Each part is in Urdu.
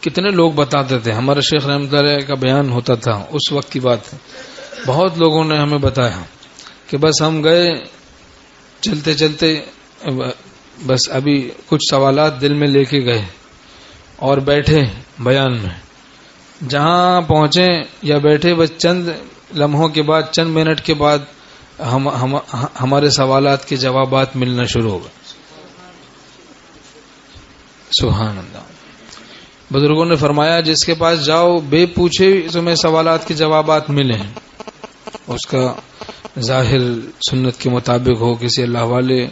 کتنے لوگ بتاتے تھے. ہمارے شیخ رحمۃ اللہ علیہ کا بیان ہوتا تھا، اس وقت کی بات ہے. بہت لوگوں نے ہمیں بتایا کہ بس ہم گئے چلتے چلتے، بس ابھی کچھ سوالات دل میں لے کے گئے اور بیٹھے بیان میں، جہاں پہنچے یا بیٹھے بس چند لمحوں کے بعد، چند منٹ کے بعد ہمارے سوالات کے جوابات ملنا شروع ہو گئے. سبحان اللہ. بزرگوں نے فرمایا جس کے پاس جاؤ بے پوچھے تمہیں سوالات کے جوابات ملیں، اس کا ظاہر سنت کے مطابق ہو، کسی اللہ والے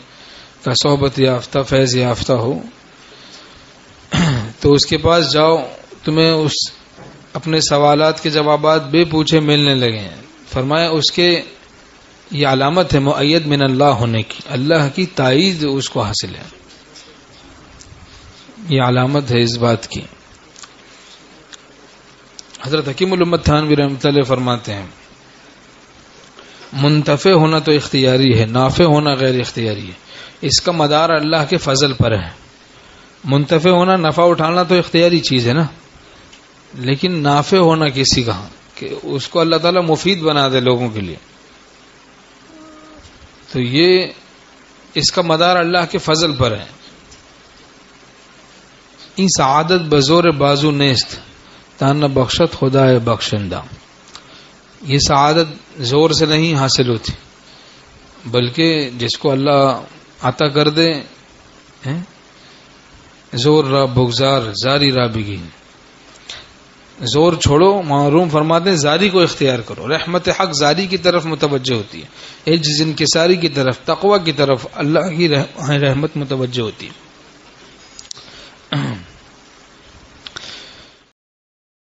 کا صحبت یافتہ فیض یافتہ ہو، تو اس کے پاس جاؤ تمہیں اس اپنے سوالات کے جوابات بے پوچھے ملنے لگے ہیں. فرمایا اس کے یہ علامت ہے مؤید من اللہ ہونے کی، اللہ کی تائید اس کو حاصل ہے، یہ علامت ہے اس بات کی. حضرت حکیم الامت تھانوی رحمۃ اللہ فرماتے ہیں منتفع ہونا تو اختیاری ہے، نافع ہونا غیر اختیاری ہے. اس کا مدار اللہ کے فضل پر ہے. منتفع ہونا، نفع اٹھانا تو اختیاری چیز ہے نا، لیکن نافع ہونا کسی کا کہ اس کو اللہ تعالیٰ مفید بنا دے لوگوں کے لیے، تو یہ اس کا مدار اللہ کے فضل پر ہے. این سعادت بزور بازو نیست تانا بخشت خدا بخشندہ. یہ سعادت زور سے نہیں حاصل ہوتی، بلکہ جس کو اللہ عطا کر دے. زور را بگزار زاری را بگی، زور چھوڑو، معروم فرماتے ہیں زاری کو اختیار کرو. رحمت حق زاری کی طرف متوجہ ہوتی ہے، عجز انکساری کی طرف، تقوی کی طرف اللہ کی رحمت متوجہ ہوتی ہے.